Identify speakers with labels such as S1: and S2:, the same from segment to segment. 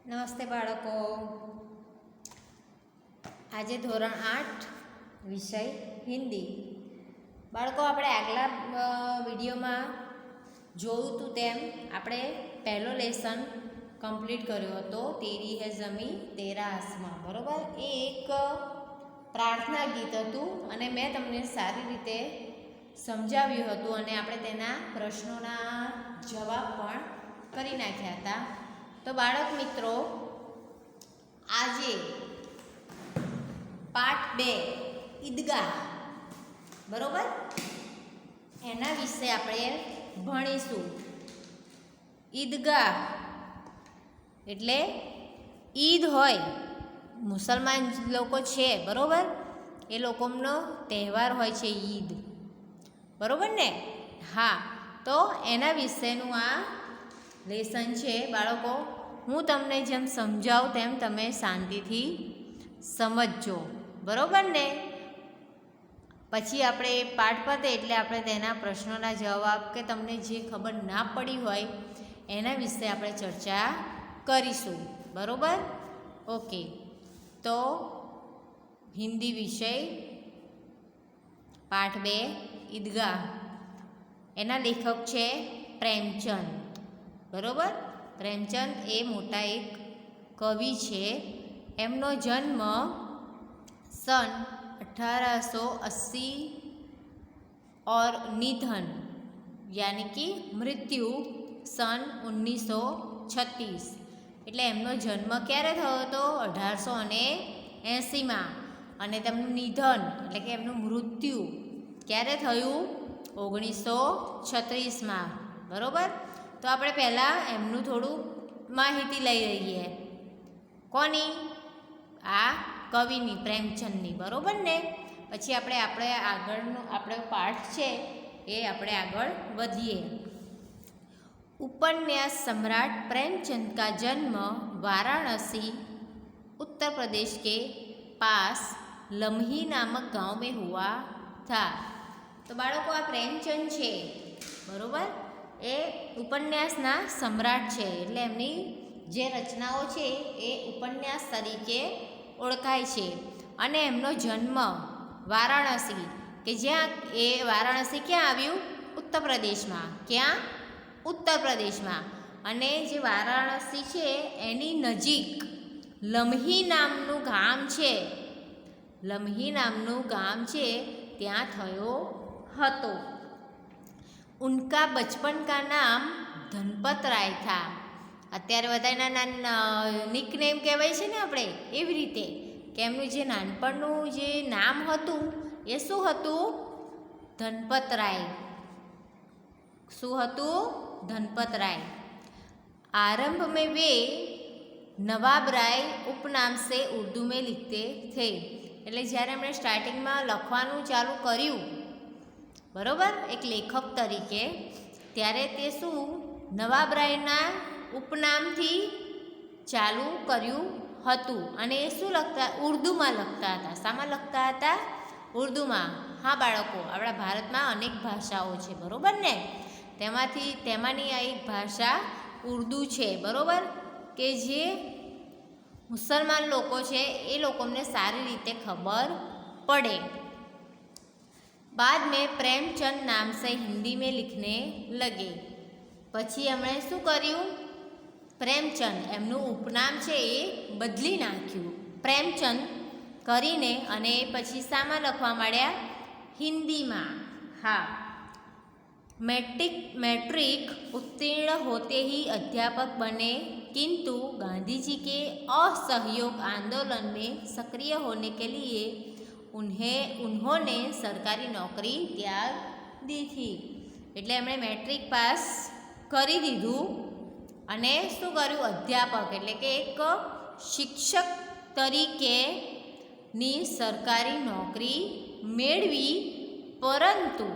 S1: નમસ્તે બાળકો. આજે ધોરણ 8 વિષય હિન્દી. બાળકો, આપણે આગલા વિડીયોમાં જોયું હતું તેમ આપણે પહેલો લેસન કમ્પ્લીટ કર્યો હતો, તેરી હે ઝમી તેરા આસમાં. બરાબર? એ એક પ્રાર્થના ગીત હતું અને મેં તમને સારી રીતે સમજાવ્યું હતું અને આપણે તેના પ્રશ્નોના જવાબ પણ કરી નાખ્યા હતા. તો બાળક મિત્રો, આજે પાઠ 2 ઈદગાહ, બરોબર, એના વિશે આપણે ભણીશું. ઈદગાહ એટલે ઈદ હોય, મુસલમાન લોકો છે, બરોબર, એ લોકોનો તહેવાર હોય છે ઈદ, બરોબર ને? હા, તો એના વિશેનું આ લેસન છે બાળકો. હું તમને જેમ સમજાવું તેમ તમે શાંતિથી સમજજો, બરોબર ને? પછી આપણે પાઠ પતે એટલે આપણે તેના પ્રશ્નોના જવાબ કે તમને જે ખબર ના પડી હોય એના વિશે આપણે ચર્ચા કરીશું, બરોબર? ઓકે, તો હિન્દી વિષય પાઠ 2 ઈદગાહ. એના લેખક છે પ્રેમચંદ, બરોબર? પ્રેમચંદ એ મોટા એક કવિ છે. એમનો જન્મ સન 1880 और निधन यानी कि मृत्यु सन 1936. એટલે એમનો જન્મ ક્યારે થયો હતો? 1880માં. અને તેમનું નિધન એટલે કે એમનું મૃત્યુ ક્યારે થયું? 1936માં, બરોબર? તો આપણે પહેલાં એમનું થોડું માહિતી લઈ લઈએ. કોની? આ કવિની, પ્રેમચંદની, બરોબર ને? પછી આપણે આગળનો આપણો પાઠ છે એ આપણે આગળ વધીએ. उपन्यास सम्राट प्रेमचंद का जन्म वाराणसी उत्तर प्रदेश के पास लम्ही नामक गांव में हुआ था. તો બાળકો, આ પ્રેમચંદ છે, બરોબર, એ ઉપન્યાસના સમ્રાટ છે. એટલે એમની જે રચનાઓ છે એ ઉપન્યાસ તરીકે ઓળખાય છે. અને એમનો જન્મ વારાણસી, કે જ્યાં એ વારાણસી ક્યાં આવ્યું? ઉત્તર પ્રદેશમાં. ક્યાં? ઉત્તર પ્રદેશમાં. અને જે વારાણસી છે એની નજીક લમ્હી નામનું ગામ છે, લમ્હી નામનું ગામ છે, ત્યાં થયો હતો. ઉનકા બચપન કા નામ ધનપત રાય થા. અત્યારે બધાના નિકનેમ કહેવાય છે ને આપણે, એવી રીતે કે એમનું જે નાનપણનું જે નામ હતું એ શું હતું? ધનપત રાય. શું હતું? ધનપત રાય. आरंभ में वे नवाब राय उपनाम से उर्दू में लिखते थे. એટલે જ્યારે એમણે સ્ટાર્ટિંગમાં લખવાનું ચાલુ કર્યું, બરોબર, એક લેખક તરીકે, ત્યારે તે શું નવાબ રાયના ઉપનામથી ચાલુ કર્યું હતું. અને એ શું લખતા? ઉર્દૂમાં લખતા હતા. શામાં લખતા હતા? ઉર્દૂમાં. હા બાળકો, આપણા ભારતમાં અનેક ભાષાઓ છે, બરોબર ને? તેમાંની આ એક ભાષા ઉર્દુ છે, બરોબર, કે જે મુસલમાન લોકો છે એ લોકોને સારી રીતે ખબર પડે. बाद में प्रेमचंद नाम से हिंदी में लिखने लगे. પછી એમણે શું કર્યું? પ્રેમચંદ એમનું ઉપનામ છે એ બદલી નાખ્યું, પ્રેમચંદ કરીને, અને પછી શામાં લખવા માંડ્યા? હિન્દીમાં. હા. मैट्रिक उत्तीर्ण होते ही अध्यापक बने, किंतु गांधी जी के असहयोग आंदोलन में सक्रिय होने के लिए उन्होंने सरकारी नौकरी त्याग दी थी. એટલે એમણે મેટ્રિક પાસ કરી દીધું અને શું કર્યું? અધ્યાપક એટલે કે એક શિક્ષક તરીકેની સરકારી નોકરી મેળવી, પરંતુ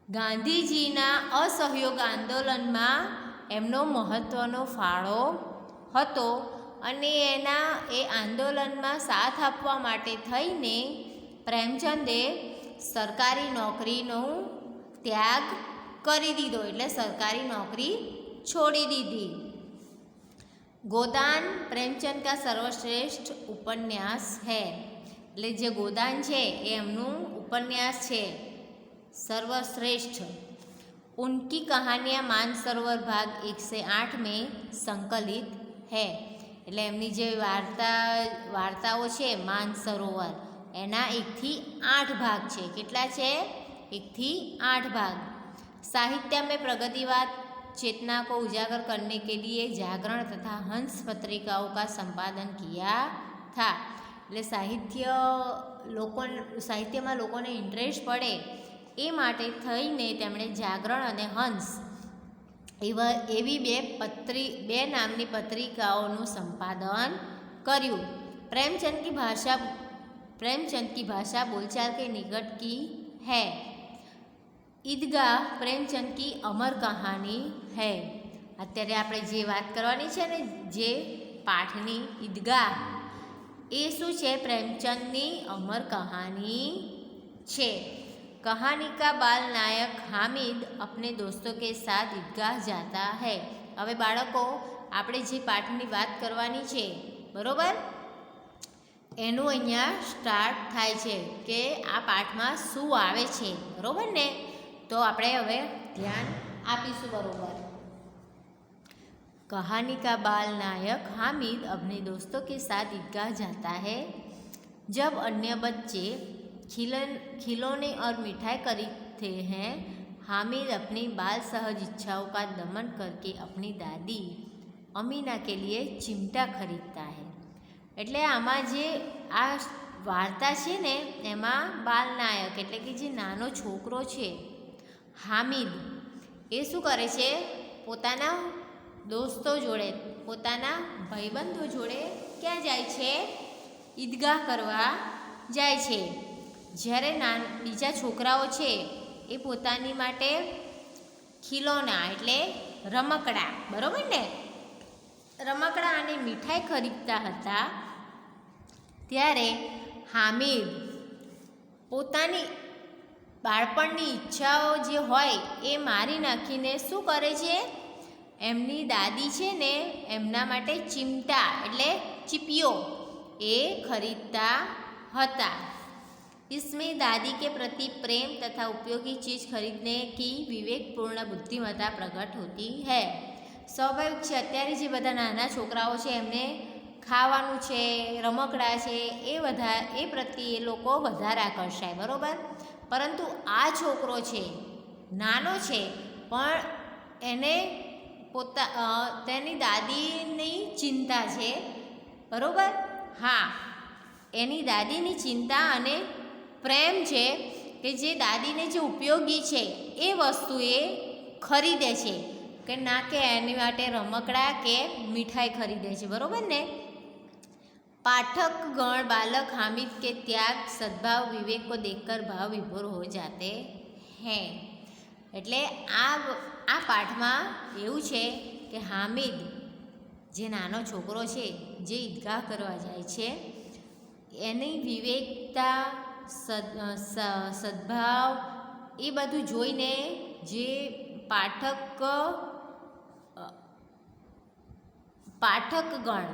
S1: ગાંધીજીના અસહયોગ આંદોલનમાં એમનો મહત્ત્વનો ફાળો હતો. અને એ આંદોલનમાં સાથ આપવા માટે થઈને પ્રેમચંદે સરકારી નોકરીનો ત્યાગ કરી દીધો, એટલે સરકારી નોકરી છોડી દીધી. गोदान प्रेमचंद का सर्वश्रेष्ठ उपन्यास है। એટલે જે ગોદાન છે એ એમનું ઉપન્યાસ છે सर्वश्रेष्ठ। उनकी कहानियाँ मानसरोवर भाग 108 में संकलित है। એટલે એમની જે વાર્તાઓ છે માનસરોવર એના 1 થી 8 ભાગ છે। કેટલા છે? 1 થી 8 भाग। साहित्य में प्रगतिवाद चेतना को उजागर करने के लिए जागरण तथा हंस पत्रिकाओं का संपादन किया था। એટલે સાહિત્યમાં લોકોને ઇન્ટરેસ્ટ પડે એ માટે થઈને તેમણે જાગરણ અને હંસ એવી બે નામની પત્રિકાઓનું સંપાદન કર્યું। प्रेमचंद की भाषा बोलचाल के निकट की है। ईदगाह प्रेमचंद की अमर कहानी है। અત્યારે આપણે જે વાત કરવાની છે ને જે પાઠની ઈદગાહ એ શું છે? પ્રેમચંદની અમર કહાની છે। कहानी का बाल नायक हामिद अपने दोस्तों के साथ ईदगाह जाता है। હવે બાળકો આપણે જે પાઠની વાત કરવાની છે બરોબર, એનું અહીંયા સ્ટાર્ટ થાય છે કે આ પાઠમાં શું આવે છે બરોબર ને, તો આપણે હવે ધ્યાન આપીશું બરોબર। कहानी का बाल नायक हामिद अपने दोस्तों के साथ ईदगाह जाता है। जब अन्य बच्चे खिलौने और मिठाई खरीदते हैं, हामिद अपनी बाल सहज इच्छाओं का दमन करके अपनी दादी अमीना के लिए चिमटा खरीदता है। એટલે આમાં જે આ વાર્તા છે ને એમાં બાલનાયક એટલે કે જે નાનો છોકરો છે હામિદ એ શું કરે છે? પોતાના દોસ્તો જોડે, પોતાના ભાઈબંધો જોડે ક્યાં જાય છે? ઈદગાહ કરવા જાય છે। જ્યારે બીજા છોકરાઓ છે એ પોતાની માટે ખીલોના એટલે રમકડા બરાબર ને, રમકડા અને મીઠાઈ ખરીદતા હતા, ત્યારે હામિદ પોતાની બાળપણની ઈચ્છાઓ જે હોય એ મારી નાખીને શું કરે છે? એમની દાદી છે ને એમના માટે ચિમટા એટલે ચીપિયો એ ખરીદતા હતા। इसमें दादी के प्रति प्रेम तथा उपयोगी चीज़ खरीदने की विवेकपूर्ण बुद्धिमत्ता प्रकट होती है। સ્વાભાવિક છે અત્યારે જે બધા નાના છોકરાઓ છે એમને ખાવાનું છે, રમકડા છે એ પ્રત્યે એ લોકો વધારે આકર્ષાય બરાબર, પરંતુ આ છોકરો છે નાનો છે પણ એને તેની દાદીની ચિંતા છે બરાબર। હા, એની દાદીની ચિંતા અને પ્રેમ છે કે જે દાદીને જે ઉપયોગી છે એ વસ્તુ એ ખરીદે છે કે ના કે એની માટે રમકડા કે મીઠાઈ ખરીદે છે બરાબર ને। पाठकगण बालक हामिद के त्याग सद्भाव विवेक को देखकर भाव विभोर हो जाते हैं। એટલે આ પાઠમાં એવું છે કે હામિદ જે નાનો છોકરો છે જે ઈદગાહ કરવા જાય છે એની વિવેકતા સદ્ભાવ એ બધું જોઈને જે પાઠકગણ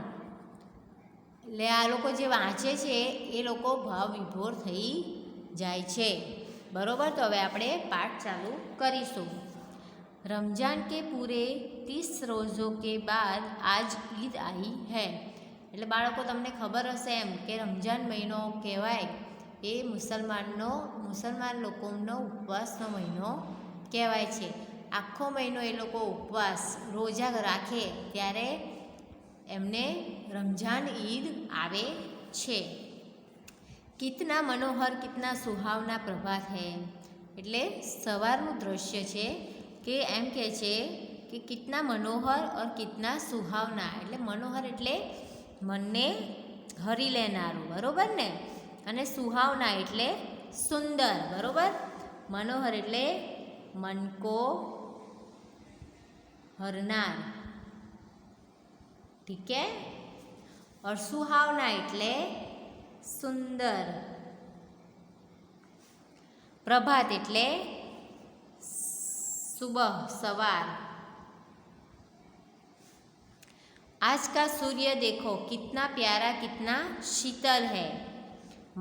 S1: એટલે આ લોકો જે વાંચે છે એ લોકો ભાવ વિભોર થઈ જાય છે બરાબર। તો હવે આપણે પાઠ ચાલુ કરીશું। रमज़ान के पूरे 30 रोज़ों के बाद आज ईद आई है। એટલે બાળકો તમને ખબર હશે એમ કે રમઝાન મહિનો કહેવાય એ મુસલમાન લોકોનો ઉપવાસનો મહિનો કહેવાય છે। આખો મહિનો એ લોકો ઉપવાસ રોજા રાખે ત્યારે એમને રમઝાન ઈદ આવે છે। કિતના મનોહર કિતના સુહાવના પ્રભાત હૈ, એટલે સવારનું દ્રશ્ય છે કે એમ કહે છે કે કિતના મનોહર ઓર કિતના સુહાવના, એટલે મનોહર એટલે મનને હરી લેનારું બરાબર ને, અને સુહાવના એટલે સુંદર બરાબર। મનોહર એટલે મન કો હરનાર, ઠીક है, और सुहावना એટલે સુંદર। પ્રભાત એટલે સુબહ સવાર। आज का सूर्य देखो कितना प्यारा कितना शीतल है,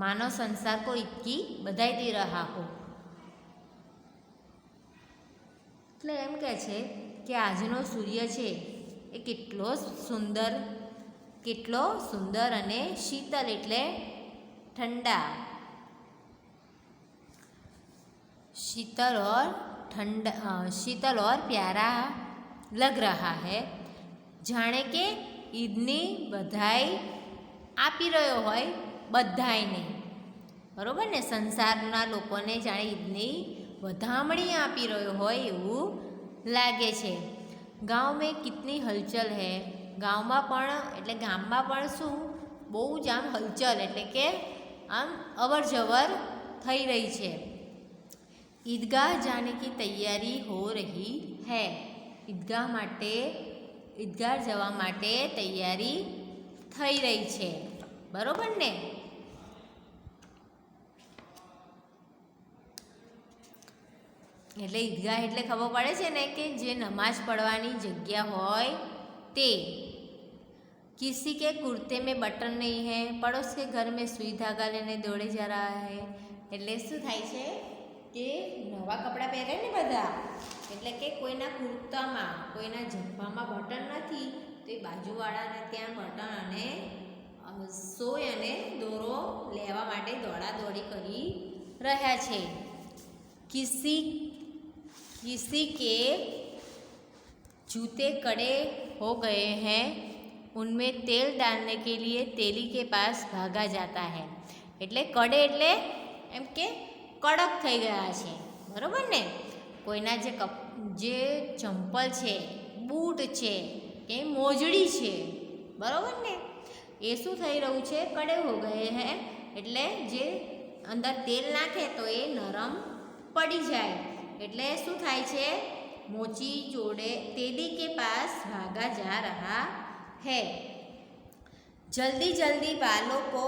S1: मानो संसार को ईद की बधाई दे रहा हो। એટલે એમ કહે છે કે આજનો સૂર્ય છે એ કેટલો સુંદર અને શીતલ એટલે ठंडा, शीतल और प्यारा लग रहा है, जाने के ईदनी बधाई आपी रह्यो होय बधाईने। बरोबर ने, संसारना लोकोने जाने ईदनी વધામણી આપી રહ્યો હોય એવું લાગે છે। गाँव में कितनी हलचल है, गाँवમાં પણ એટલે ગામમાં પણ શું બહુ જ આમ હલચલ એટલે કે આમ અવર જવર થઈ રહી છે। ईदगाह जाने की तैयारी हो रही है, ईदगाह जवा माटे तैयारी થઈ રહી છે। બરોબર ને? એટલે ઈદગાહ એટલે ખબર પડે છે ને કે જે નમાઝ પढ़વાની જગ્યા હોય તે। किसी के कुर्ते में बटन नहीं है, पड़ोस के घर में सुई धागा लेने दौड़े जा रहा है। એટલે શું થાય છે કે નવા કપડાં પહેરે ને બધા, એટલે કે કોઈના કુર્તામાં કોઈના જબ્બામાં બટન નથી તો એ બાજુવાળાને ત્યાં બટન અને સોય અને દોરો લેવા માટે દોડાદોડી કરી રહ્યા છે। किसी के जूते कड़े हो गए हैं, उनमें तेल डालने के लिए तेली के पास भागा जाता है। એટલે કડે એટલે એમ કે કડક થઈ ગયા છે। બરાબર ને? કોઈના જે ચંપલ છે, બૂટ છે કે મોજડી છે, બરાબર ને, એ શું થઈ રહ્યું છે? કડે હો ગયે હે, એટલે જે અંદર તેલ નાખે તો એ નરમ પડી જાય, એટલે શું થાય છે? મોચી જોડે तेली के पास भागा जा रहा है। जल्दी जल्दी बालों को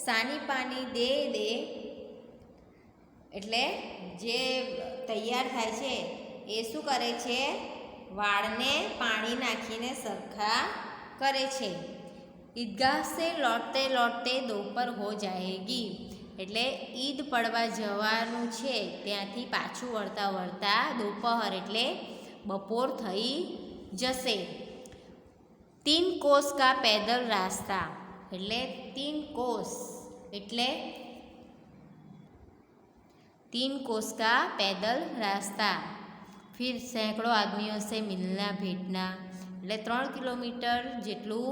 S1: सानी पानी दे दे, એટલે જે તૈયાર થાય છે એ શું કરે છે? વાળને પાણી નાખીને સરખા કરે છે। ईदगाह से लौटते लौटते दोपहर हो जाएगी, એટલે ઈદ પડવા જવાનું છે ત્યાંથી પાછું વળતા વળતા दोपहर એટલે બપોર થઈ જશે। 3 कोस का पैदल रास्ता, એટલે 3 कोस એટલે 3 कोस का पैदल रास्ता। फिर सैकड़ों आदमियों से मिलना भेटना, એટલે 3 કિલોમીટર જેટલું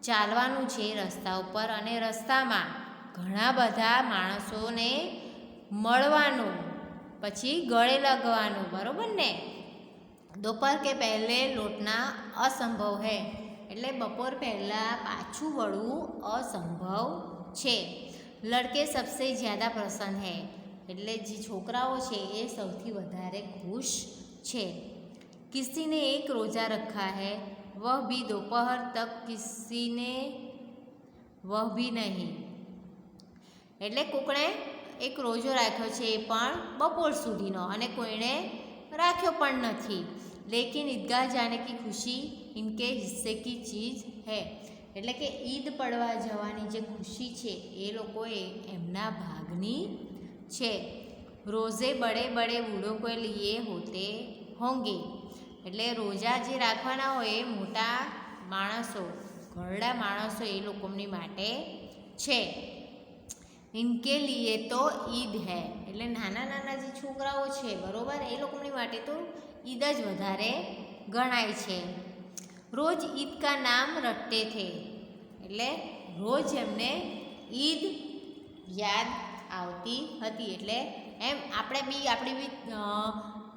S1: ચાલવાનું છે રસ્તા ઉપર અને રસ્તામાં ઘણા બધા માણસોને મળવાનું, પછી ગળે લગવાનું। બરાબર ને? दोपहर के पहले लौटना असंभव है, એટલે બપોર પહેલાં પાછું વળવું અસંભવ છે। લડકે સબસે જ્યાદા પ્રસન્ન હૈ, એટલે જે છોકરાઓ છે એ સૌથી વધારે ખુશ છે। किसी ने एक रोज़ा रखा है, वह भी दोपहर तक, किसी ने वह भी नहीं, એટલે કોકણે એક રોજો રાખ્યો છે એ પણ બપોર સુધીનો અને કોઈને રાખ્યો પણ નથી। लेकिन ईदगाह जाने की खुशी इनके हिस्से की चीज़ है, એટલે કે ઈદ પડવા જવાની જે ખુશી છે એ લોકોએ એમના ભાગની છે। રોઝે બડે બડે બૂढ़ों के लिए होते होंगे, એટલે રોજા જે રાખવાના હોય એ મોટા માણસો, ઘરડા માણસો એ લોકોની માટે છે। इनके लिए तो ईद है, એટલે નાના નાના જે છોકરાઓ છે બરાબર એ લોકોની માટે તો ईद ज વધારે ગણાય છે। રોજ ईद का नाम रटते थे, એટલે રોજ એમને ईद યાદ આવતી હતી। એટલે એમ આપણે બી આપણી બી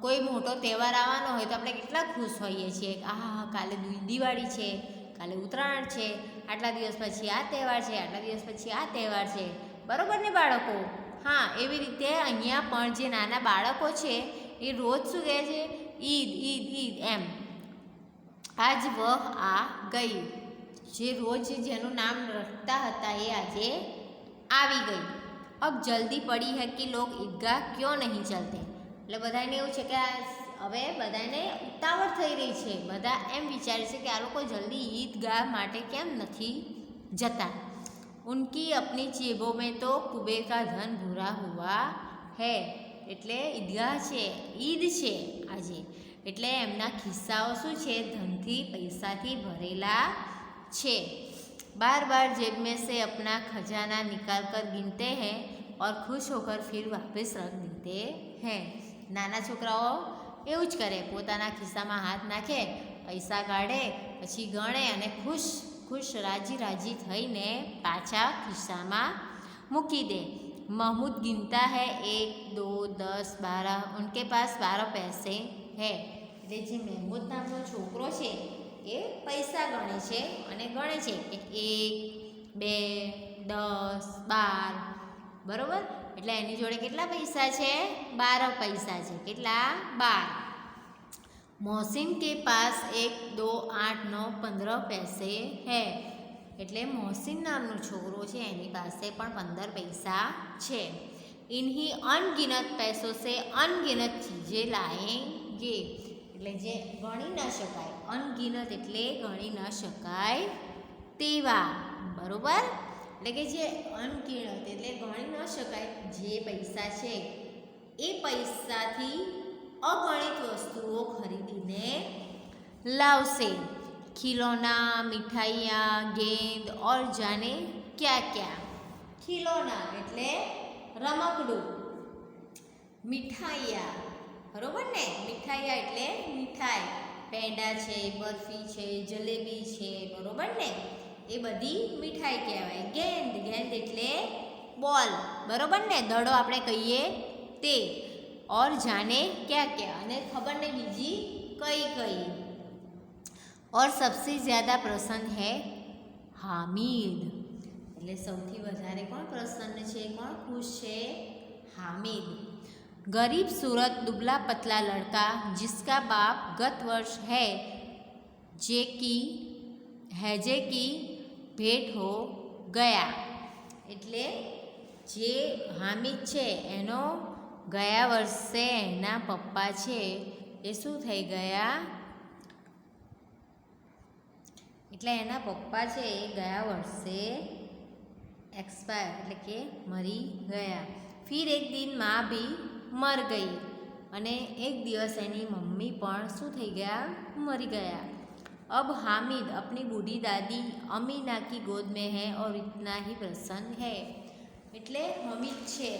S1: કોઈ મોટો તહેવાર આવવાનો હોય તો આપણે કેટલા ખુશ હોઈએ છીએ, આહા કાલે દિવાળી છે, કાલે ઉત્તરાયણ છે, આટલા દિવસ પછી આ તહેવાર છે, આટલા દિવસ પછી આ તહેવાર છે। બરાબર ને બાળકો? હા, એવી રીતે અહીંયા પણ જે નાના બાળકો છે એ રોજ શું કહે છે? ईद ईद ईद એમ। आज वह आ गई, જે રોજ જેનું નામ રટતા હતા એ આજે આવી ગઈ। अब जल्दी पड़ी है कि लोग ईदगाह क्यों नहीं चलते, એટલે બધાને એવું છે કે હવે બધાને ઉતાવળ થઈ રહી છે, બધા એમ વિચારે છે કે આ લોકો જલ્દી ઈદગાહ માટે કેમ નથી જતા. ઉનકી અપની જેબો મેં તો કુબેર કા ધન ભૂરા હુઆ હૈ. એટલે ઈદગાહ છે, ઈદ છે આજે, એટલે એમના ખિસ્સાઓ શું છે, ધનથી પૈસાથી ભરેલા છે. बार बार जेब में से अपना खजाना निकाल कर गिनते हैं और खुश होकर फिर वापस रख देते हैं. નાના છોકરાઓ એવું જ કરે, પોતાના ખિસ્સામાં હાથ નાખે, પૈસા કાઢે, પછી ગણે અને ખુશ ખુશ રાજી રાજી થઈને પાછા ખિસ્સામાં મૂકી દે. महमूद गिनता है 1 2 10 12, उनके पास 12 पैसे है. એટલે જે મહેમૂદ નામનો છોકરો છે એ પૈસા ગણે છે અને ગણે છે કે 1 2 10 12, બરાબર. એટલે એની જોડે કેટલા પૈસા છે? 12 પૈસા છે. કેટલા? 12. મોહસિન કે પાસ 1 2 8 9 15 પૈસે હૈ. એટલે મોહસિન નામનો છોકરો છે એની પાસે પણ 15 પૈસા છે. ઇન્હી અનગિનત પૈસો સે અનગિનત ચીજે લાએંગે. એટલે જે ગણી ન શકાય, અનગિનત એટલે ગણી ન શકાય તેવા, બરોબર. એટલે કે જે અનગિનત એટલે ગણી ન શકાય જે પૈસા છે એ પૈસાથી અગણિત વસ્તુઓ ખરીદીને લાવશે. खिलौना, मिठाइयाँ, गेंद और जाने क्या क्या. खिलौना એટલે રમકડું, મીઠાઈયા, બરોબર ને. મીઠાઈયા એટલે મીઠાઈ, પેંડા છે, બરફી છે, જલેબી છે, બરોબર ને, એ બધી મીઠાઈ કહેવાય. ગેંદ, ગેંદ એટલે બોલ, બરોબર ને, દડો આપણે કહીએ તે. ઓર જાને ક્યા ક્યા, અને ખબર ને બીજી કઈ કઈ. और सबसे ज़्यादा प्रसन्न है हामिद. એટલે સૌથી વધારે કોણ પ્રસન્ન છે, કોણ ખુશ છે? हामिद. गरीब सूरत दुबला पतला लड़का जिसका बाप गत वर्ष हैजे की भेंट हो गया. એટલે જે હામિદ છે એનો ગયા વર્ષે એના પપ્પા છે એ શું થઈ ગયા? એટલે એના પપ્પા છે એ ગયા વર્ષે એક્સપાયર એટલે કે મરી ગયા. ફિર એક દિન માં ભી મર ગઈ. અને એક દિવસ એની મમ્મી પણ શું થઈ ગયા? મરી ગયા. अब हामिद अपनी बूढ़ी दादी अमीना की गोद में है और इतना ही प्रसन्न है. એટલે હામિદ છે,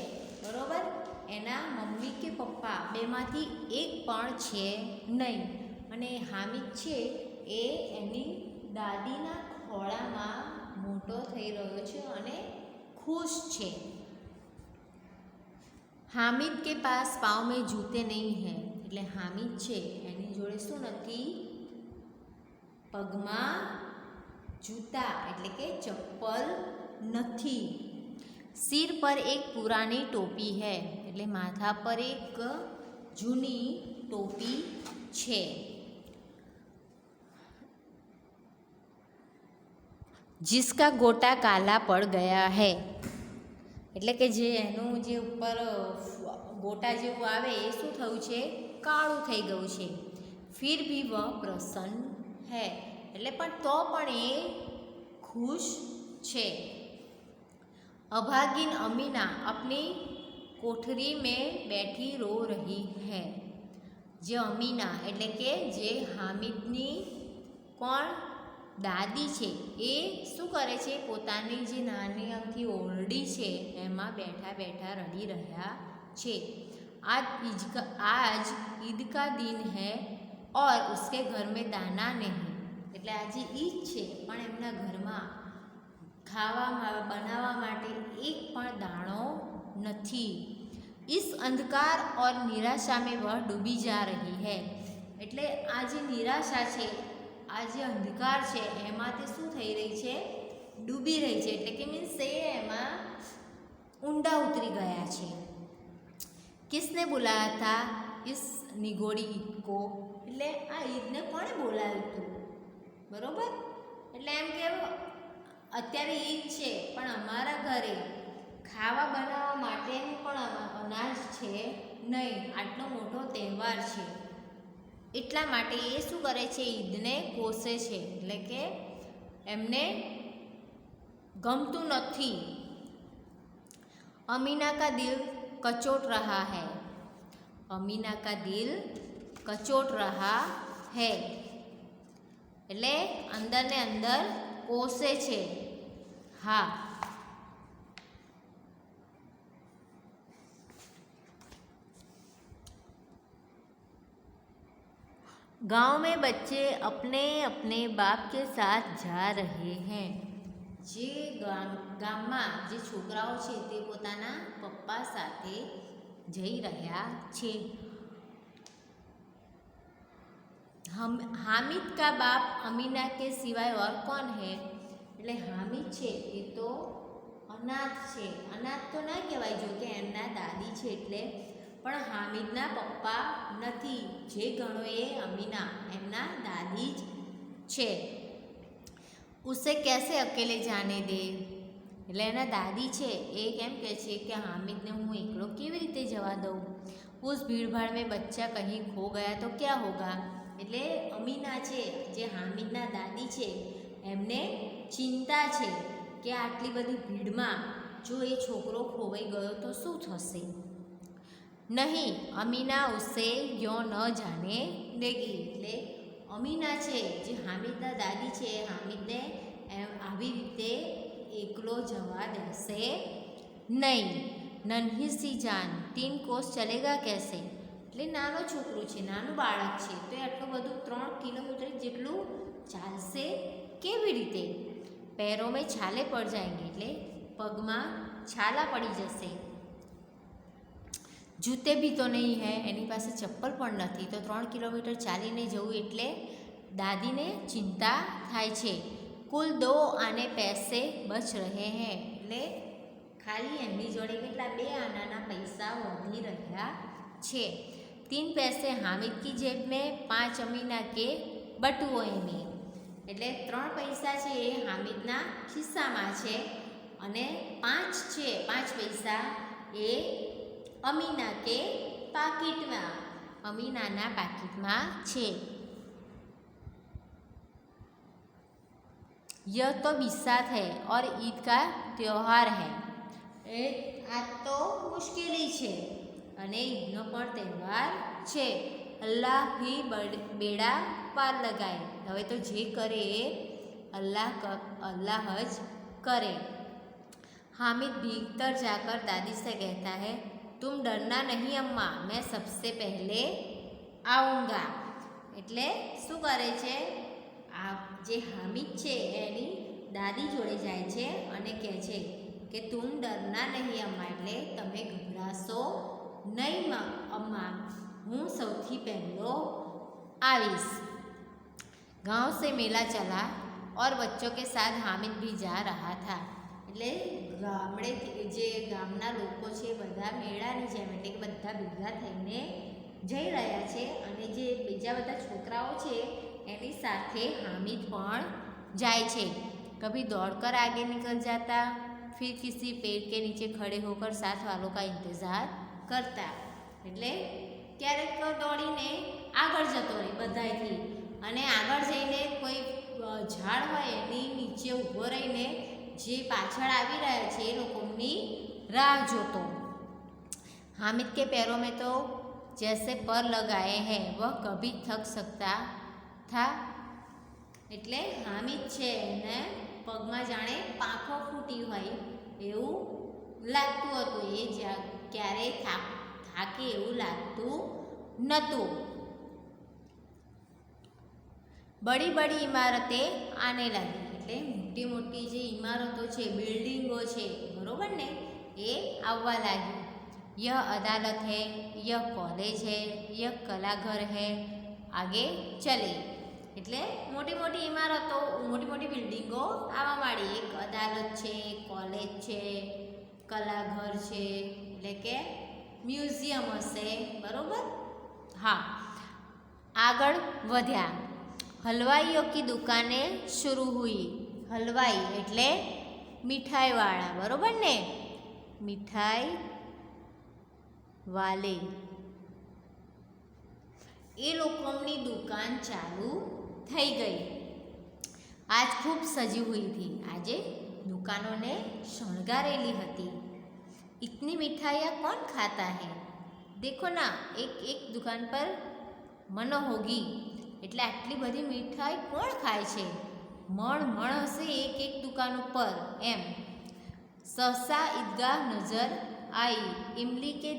S1: બરોબર, એના મમ્મી કે પપ્પા બેમાંથી એક પણ છે નહીં. અને હામિદ છે એ એની દાદીના ખોળામાં મોટો થઈ રહ્યો છે અને ખુશ છે. હામિદ કે પાસ પાँव में जूते नहीं है. એટલે હામિદ છે એની જોડે શું નથી? પગમાં જૂતા એટલે કે ચપ્પલ નથી. સિર પર એક પુરાની ટોપી है. એટલે માથા પર એક જૂની ટોપી છે. जिसका गोटा काला पड़ गया है. એટલે કે જે એનું જે ઉપર ગોટા જેવું આવે એ શું થયું છે? કાળું થઈ ગયું છે. ફિર ભી વહ પ્રસન્ન है. એટલે પણ તો પણ એ ખુશ છે. अभागिन अमीना अपनी कोठरी में बैठी रो रही है. જે અમીના એટલે કે જે હામિદની કોણ દાદી છે એ શું કરે છે? પોતાની જે નાની અમથી ઓરડી છે એમાં બેઠા બેઠા રડી રહ્યા છે. आज ईद का दिन है और उसके घर में दाना नहीं. એટલે આજે ઈદ છે પણ એમના ઘરમાં ખાવા બનાવવા માટે એક પણ દાણો નથી. इस अंधकार और निराशा में वह डूबी जा रही है. એટલે આ જે નિરાશા છે, આ જે અંધકાર છે એમાં તે શું થઈ રહી છે? ડૂબી રહી છે. એટલે કે મીન્સ એ એમાં ઊંડા ઉતરી ગયા છે. કિસને બોલાયા હતા ઇસ નિગોડી ઈદ કો. એટલે આ ઈદને કોણે બોલાવ્યું હતું? બરોબર. એટલે એમ કે અત્યારે ઈદ છે પણ અમારા ઘરે ખાવા બનાવવા માટેનું પણ અનાજ છે નહીં. આટલો મોટો તહેવાર છે એટલા માટે એ શું કરે છે, ઈદને કોસે છે, એટલે કે એમને ગમતું નથી. અમીના કા દિલ કચોટ રહા હૈ, અમીના કા દિલ કચોટ રહા હૈ, એટલે અંદર ને અંદર કોસે છે. હા, गांव में बच्चे अपने अपने बाप के साथ जा रहे हैं. જે ગામમાં જે છોકરાઓ છે તે પોતાના પપ્પા સાથે જઈ રહ્યા છે. हामिद का बाप अमीना के सिवाय और कौन है, એટલે હામિદ છે એ તો અનાથ છે. અનાથ તો ના કહેવાય, જો કે એમના દાદી છે એટલે, પણ હામિદના પપ્પા નથી. જે ગણો એ અમીના એમના દાદી જ છે. ઉસે કેસે અકેલે જાને દે, એટલે એના દાદી છે એ કેમ કહે છે કે હામિદને હું એકલો કેવી રીતે જવા દઉં. ઉસ ભીડભાડ મેં બચ્ચા કहीं ખો ગયા તો ક્યાં હોગા, એટલે અમીના છે જે હામિદના દાદી છે એમને ચિંતા છે કે આટલી બધી ભીડમાં જો એ છોકરો ખોવાઈ ગયો તો શું થશે. નહીં, અમીના ઉસે યો ન જાને દેગી, એટલે અમીના છે જે હામિદના દાદી છે હામિદને આવી રીતે એકલો જવા દેશે નહીં. નન્હી સી જાન 3 કોસ ચલેગા કેસે, એટલે નાનો છોકરો છે, નાનું બાળક છે, તો એ આટલું બધું 3 કિલોમીટર જેટલું ચાલશે કેવી રીતે. पैरों में छाले पड़ जाएंगे, એટલે પગમાં છાલા પડી જશે. જૂતે ભી તો નહીં હૈ, એની પાસે ચપ્પલ પણ નથી, તો 3 કિલોમીટર ચાલીને જવું એટલે દાદીને ચિંતા થાય છે. કુલ 2 આને પૈસે બચ રહે હૈ, એટલે ખાલી એમની જોડે કેટલા 2 આનાના પૈસા વધી રહ્યા છે. 3 पैसे हामिद की जेब में 5 अमीना के बटुओं में, એટલે 3 પૈસા છે એ હામિદના ખિસ્સામાં છે અને 5 છે 5 પૈસા એ અમીના કે પાકીટમાં, અમીનાના પાકીટમાં છે. यह तो बिसात है और ईद का त्योहार है, આ તો મુશ્કેલી છે અને ઈદનો પણ તહેવાર છે. અલ્લાહ ભી બેડા પાર લગાએ, હવે તો જે કરે એ अल्लाह જ करे. हामिद भीतर जाकर दादी से कहता है तुम डरना नहीं अम्मा, मैं सबसे पहले आऊँगा, એટલે શું કરે છે આ જે હામિદ છે એની દાદી જોડે જાય છે અને કહે છે કે તુમ ડરના નહીં અમ્મા, એટલે તમે ગભરાશો નહીં અમ્મા, હું સૌથી પહેલો आविस. गांव से मेला चला और बच्चों के साथ हामिद भी जा रहा था, એટલે ગામડેથી જે ગામના લોકો છે બધા મેળાની જેમ, એટલે કે બધા ભેગા થઈને જઈ રહ્યા છે અને જે બીજા બધા છોકરાઓ છે એની સાથે હામિદ પણ જાય છે. કભી દોડकर आगे निकल जाता, फिर किसी पेड़ के नीचे खड़े होकर साथ वालों का इंतज़ार करता, એટલે ક્યારેક દોડીને આગળ જતો રહે બધાથી અને આગળ જઈને કોઈ ઝાડ હોય એની નીચે ઊભો રહીને જે પાછળ આવી રહ્યા છે એ લોકોની રાહ જોતો. हामिद के पैरों में तो जैसे पर लगाए हैं वह कभी थक सकता था, એટલે હામિદ છે એને પગમાં જાણે પાંખો ફૂટી હોય એવું લાગતું હતું, એ ક્યારેય થાકે એવું લાગતું નહોતું. બડી બડી ઇમારતે આને લાગી, એટલે મોટી મોટી જે ઇમારતો છે બિલ્ડિંગો છે બરોબર ને એ આવવા લાગી. यह अदालत है, यह कॉलेज है, यह कलाघर है, आगे चले, એટલે મોટી મોટી ઇમારતો મોટી મોટી બિલ્ડિંગો આવવા માંડી. એક અદાલત છે, એક કોલેજ છે, કલાઘર છે, એટલે કે મ્યુઝિયમ હશે બરોબર. હા, આગળ વધ્યા. હલવાઈઓ કી દુકાને શરૂ હુઈ, હલવાઈ એટલે મીઠાઈવાળા બરોબર ને, મીઠાઈ વાલે. એ લોકોની દુકાન ચાલू થઈ ગઈ। आज खूब सजी हुई थी। आजे दुकानों ने शणगारेली हती। इतनी मिठाइयाँ कौन खाता है? देखो ना, एक एक दुकान पर मन होगी એટલે આટલી બધી મીઠાઈ કોણ ખાય છે? મણ હશે એક એક દુકાન ઉપર એમ। सहसा ईदगाह नजर आई। इमली के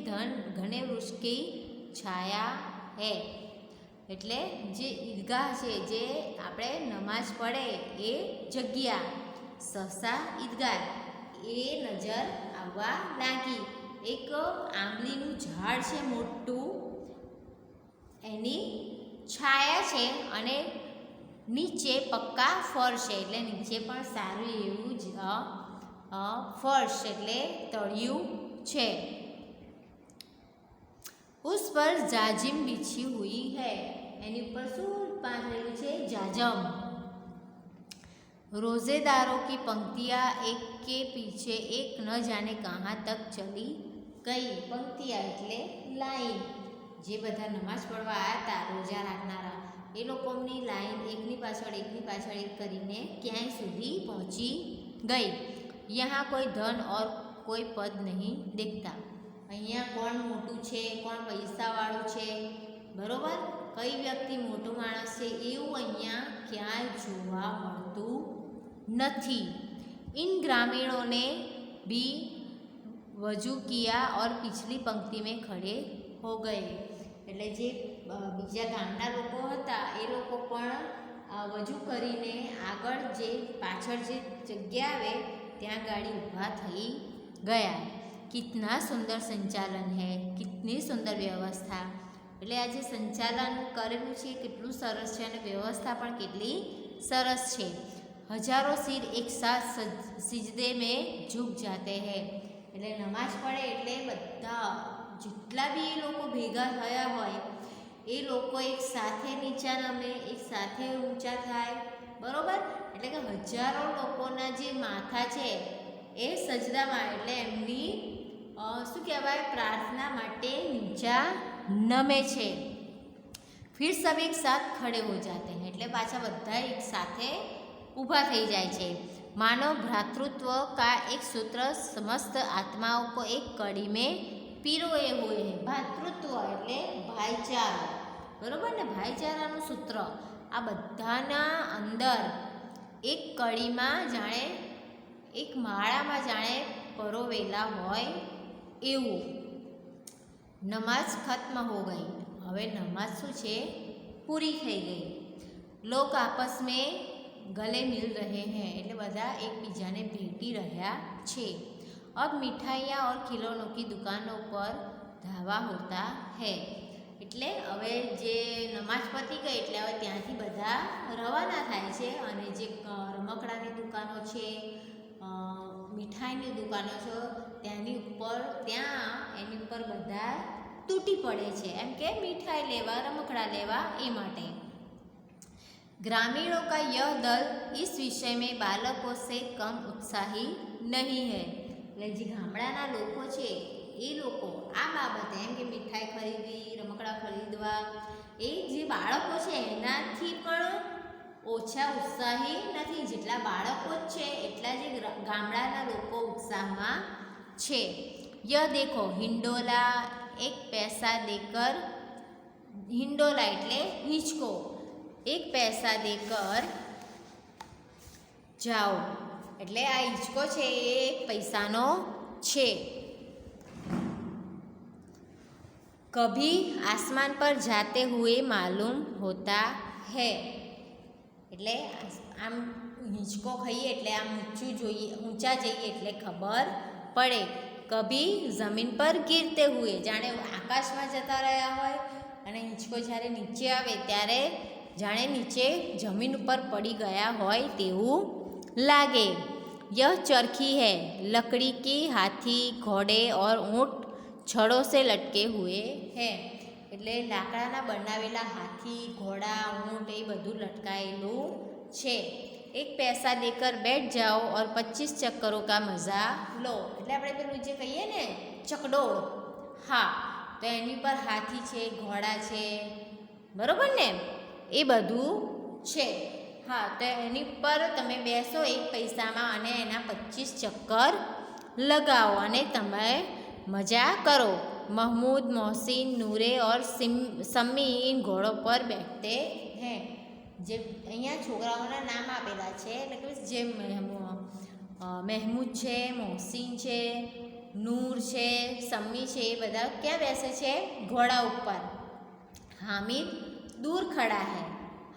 S1: घने वृक्ष की छाया है। એટલે જે ઈદગાહ છે, જે આપણે નમાઝ પડે એ જગ્યા, સહસા ઈદગાહ, એ નજર આવવા લાગી। એક આંબલીનું ઝાડ છે મોટું, એની છાયા છે અને નીચે પક્કા ફર્શ છે, એટલે નીચે પણ સારું એવું જ ફર્શ એટલે તળિયું છે। उस पर जाजिम बिछी हुई है। एनी ऊपर शू पाथरेलू छे? जाजम। रोजेदारों की पंक्तियाँ एक के पीछे एक न जाने कहाँ तक चली गई। पंक्तियाँ एटले लाइन। जे बधा नमाज पढ़वा आया था, रोजा राखनारा, ए लोकोनी लाइन एकनी पाछळ एक करीने क्यांय सुधी पहोंची गई। यहाँ कोई धन और कोई पद नहीं दिखता। અહીંયા કોણ મોટું છે, કોણ પૈસાવાળું છે, બરાબર, કઈ વ્યક્તિ મોટો માણસ છે એવું અહીંયા ક્યાંય જોવા મળતું નથી। इन ग्रामीणों ने भी वजू किया और पिछली पंक्ति में खड़े हो गए। એટલે જે બીજા ગામના લોકો હતા એ લોકો પણ વજુ કરીને આગળ જે પાછળ જે જગ્યા આવે ત્યાં ગાડી ઊભા થઈ ગયા। कितना सुंदर संचालन है, कितनी सुंदर व्यवस्था। એટલે આ જે સંચાલન કરેલું છે કેટલું સરસ છે અને વ્યવસ્થા પણ કેટલી સરસ છે। હજારો સિર એક સાથ સિજદે में झुक जाते हैं। એટલે નમાઝ પડે એટલે બધા જેટલા બી એ લોકો ભેગા થયા હોય એ લોકો એક સાથે નીચા નમે, એક સાથે ઊંચા થાય, બરોબર। એટલે કે હજારો લોકોના જે માથા છે એ સજદામાં એટલે એમની શું કહેવાય प्रार्थना માટે નીચા નમે છે। फिर सब एक साथ खड़े हो जाते हैं। એટલે પાછા બધા એક સાથે ઊભા થઈ જાય છે। मानव भ्रातृत्व का एक सूत्र समस्त आत्माओं को एक कड़ी में पिरोए हुए हैं। भातृत्व એટલે ભાઈચારો, બરોબર ને, ભાઈચારાનું સૂત્ર આ બધાના અંદર એક કડીમાં જાણે એક માળામાં જાણે પરોવેલા હોય એવું। नमाज खत्म हो गई। હવે નમાઝ શું છે? પૂરી થઈ ગઈ। लोग आपस में गले मिल रहे हैं। એટલે બધા એકબીજાને ભેટી રહ્યા છે। अब मिठाइयाँ और खिलौनों की दुकानों पर धावा होता है। એટલે હવે જે નમાઝ પતી ગઈ એટલે હવે ત્યાંથી બધા રવાના થાય છે અને જે રમકડાની દુકાનો છે, મીઠાઈની દુકાનો છે, ત્યાંની ઉપર એની ઉપર બધા તૂટી પડે છે, એમ કે મીઠાઈ લેવા, રમકડા લેવા એ માટે। ग्रामीणों का यह दल इस विषय में बालकों से कम उत्साही नहीं है। એટલે જે ગામડાના લોકો છે એ લોકો આ બાબતે એમ કે મીઠાઈ ખરીદવી, રમકડા ખરીદવા, એ જે બાળકો છે એનાથી પણ ઓછા ઉત્સાહી નથી। જેટલા બાળકો જ છે એટલા જે ગામડાના લોકો ઉત્સાહમાં છે। यह देखो हिंडोला एक पैसा देकर, हिंडोला એટલે હિંચકો, एक पैसा देकर जाओ। એટલે આ હિંચકો છે એ એક પૈસાનો છે। कभी आसमान पर जाते हुए मालूम होता है। એટલે આમ હિંચકો ખાઈએ એટલે આમ ઊંચું જોઈએ, ઊંચા જઈએ એટલે ખબર પડે। કભી જમીન પર ગીરતે હુએ, જાણે આકાશમાં જતા રહ્યા હોય અને હિંચકો જ્યારે નીચે આવે ત્યારે જાણે નીચે જમીન ઉપર પડી ગયા હોય તેવું લાગે। यह चरखी है, लकड़ी की हाथी, घोड़े और ऊँट छड़ों से लटके हुए हैं। એટલે લાકડાના બનાવેલા હાથી, ઘોડા, ઊંટ એ બધું લટકાયેલું છે। एक पैसा देकर बैठ जाओ और 25 चक्करों का मज़ा लो। એટલે આપણે પેલું જે કહીએ ને ચકડોળ, હા, તો એની પર હાથી છે, ઘોડા છે, બરાબર ને, એ બધું છે. હા, તો એની પર તમે બેસો 1 પૈસામાં અને એના 25 ચક્કર लगाओ અને તમે મજા કરો. महमूद मोहसिन नूरे और सम्मी इन घोड़ों पर बैठते हैं. જે અહીંયા છોકરાઓના નામ આપેલા છે, એટલે કે જે મહેમૂદ છે, મોહસિન છે, નૂર છે, સમ્મી છે, એ બધા ક્યાં બેસે છે? ઘોડા ઉપર. हामिद दूर खड़ा है.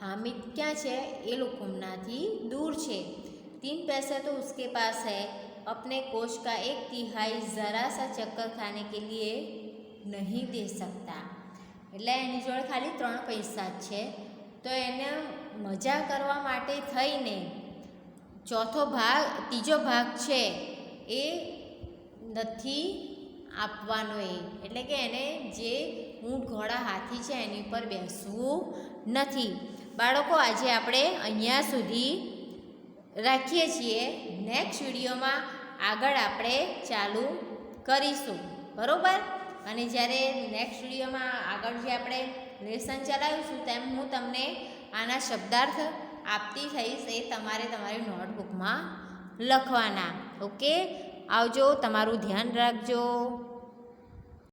S1: हामिद क्या है? ये लोग घूमनाथी दूर है. 3 पैसे तो उसके पास है. अपने कोष का 1/3 ज़रा सा चक्कर खाने के लिए नहीं दे सकता. એટલે એની જોડે ખાલી 3 પૈસા જ છે, તો એને મજા કરવા માટે થઈને ત્રીજો ભાગ છે એ નથી આપવાનો. એટલે કે એને જે ઊંટ ઘોડા હાથી છે એની ઉપર બેસવું નથી. બાળકો, આજે આપણે અહીંયા સુધી રાખીએ છીએ. નેક્સ્ટ વિડીયોમાં આગળ આપણે ચાલુ કરીશું, બરાબર? અને જ્યારે નેક્સ્ટ વિડીયોમાં આગળ જે આપણે લેસન ચલાવીશું તેમ હું તમને આના શબ્દાર્થ આપતી થઈશ, એ તમારે તમારી નોટબુકમાં લખવાના. ઓકે, આવજો, તમારું ધ્યાન રાખજો.